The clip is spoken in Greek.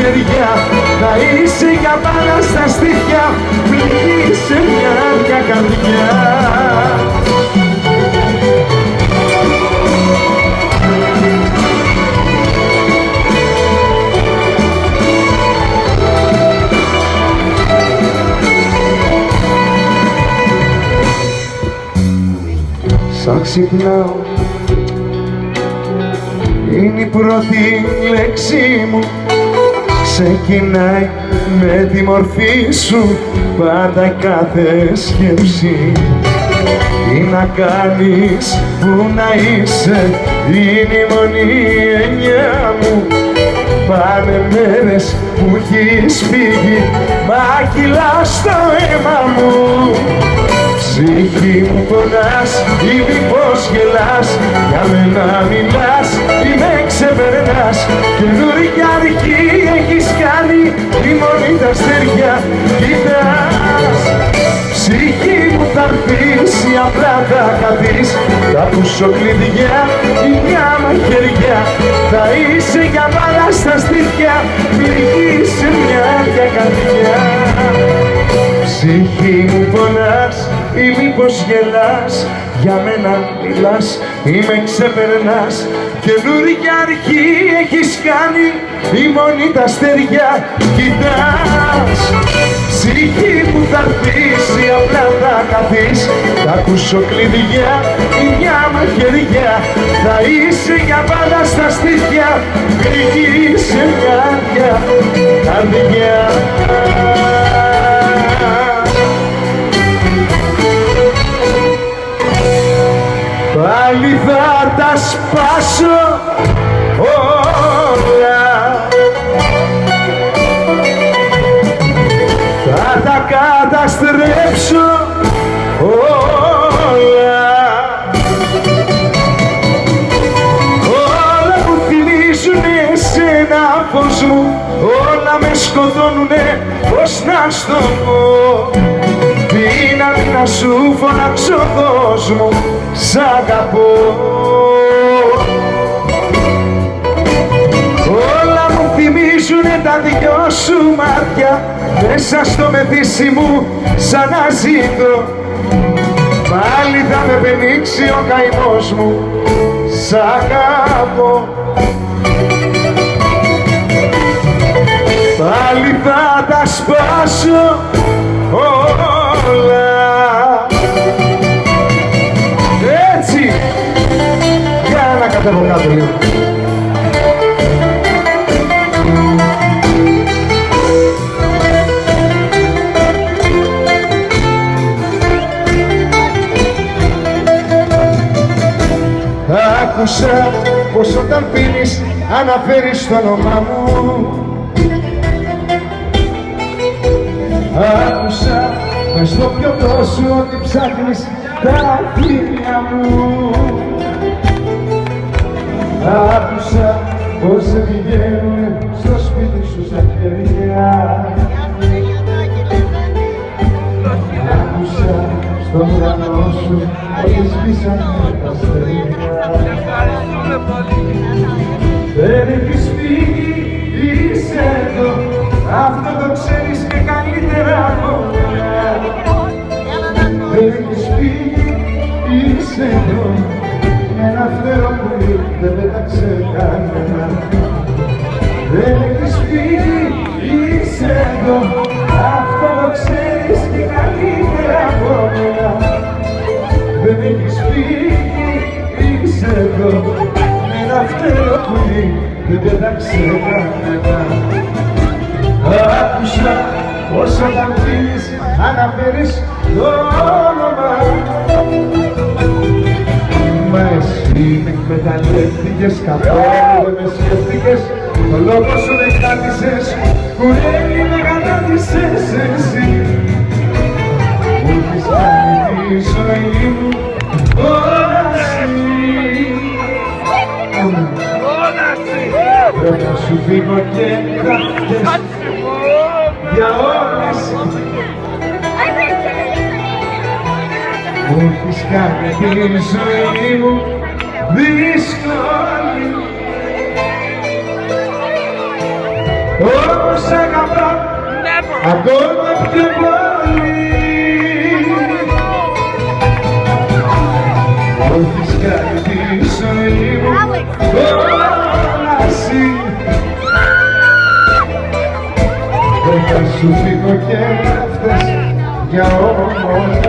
μαχαιριά. Θα είσαι για πάντα στα στήθια, πληγή σε μια άδεια καρδιά. Σαν ξυπνάω είναι η πρώτη λέξη μου, ξεκινάει με τη μορφή σου πάντα κάθε σκέψη. Τι να κάνεις, που να είσαι, είναι η μόνη εννιά μου. Πάνε μέρες που έχεις φύγει, μα κυλάς το αίμα μου. Ψυχή μου πονάς ή μήπως γελάς, για μένα μιλάς ή με ξεπερνάς. Καινούργια αρκή έχεις κάνει, η μόνη τα αστέρια κοιτάς. Ψυχή μου θα έρθεις ή απλά θα καθείς, θα πούσω κλειδιά ή μια μαχαιριά. Θα είσαι για πάντα στα στήθια, πληγή σε μια άδεια καρδιά. Ψυχή μου πονάς ή μήπως γελάς, για μένα μιλάς ή με ξεπερνάς. Καινούργια αρχή έχεις κάνει, η μόνη τα αστέρια κοιτάς. Ψυχή μου θα έρθεις ή απλά θα καθείς, θα ακούσω κλειδιά ή μια μαχαιριά. Θα είσαι για πάντα στα στήθια, πληγή σε μια άδεια καρδιά. Πάλι θα τα σπάσω όλα, θα τα καταστρέψω όλα. Όλα που θυμίζουνε εσένα φως μου, όλα με σκοτώνουνε, πώς να στο πω. Δύναμη να σου φωνάξω κόσμο, σ' αγαπώ. Όλα μου θυμίζουνε τα δυο σου μάτια, μέσα στο μεθύσι μου σαν να ζήτω. Πάλι θα με πενίξει ο καημός μου, σ' αγαπώ. Πάλι θα τα σπάσω όλα. Έτσι, για να κατέβω κάτω λίγο. Άκουσα πως όταν πίνεις αναφέρεις το όνομά μου. Άκουσα μες στο πιωτό σου ότι ψάχνεις τα φίλια μου. Άκουσα πως σε πηγαίνουν στο σπίτι σου στα χέρια. Άκουσα στον ουρανό σου ότι σβήσανε τα αστέρια. Δεν έχεις φύγει, είσαι εδώ, αυτό το ξέρεις και καλύτερα από μένα. Δεν έχεις φύγει, είσαι εδώ, με ένα φτερό που δεν πέταξε κανένα. Δεν έχεις φύγει, είσαι εδώ, αυτό το ξέρεις και καλύτερα από μένα. Δεν έχεις φύγει, είσαι εδώ, με ένα φτερό που δεν πέταξε κανένα. Άκουσα πως όταν πίνεις αναφέρεις το όνομα. Μα εσύ με εκμεταλλεύτηκες, καθόλου με σκέφτηκες. Το λόγο σου δεν κράτησες, κουρέλι με κατάτησες εσύ. Μου έχεις κάνει τη ζωή μου πρέπει να σου φύγω και θα φταίς για όλα εσύ. Μου έχεις κάνει τη ζωή μου δύσκολη. σ' αγαπάω ακόμα πιο πολύ. Έχεις κάνει τη ζωή μου όλα εσύ. Δεν θα σου φύγω και αυτές για όμως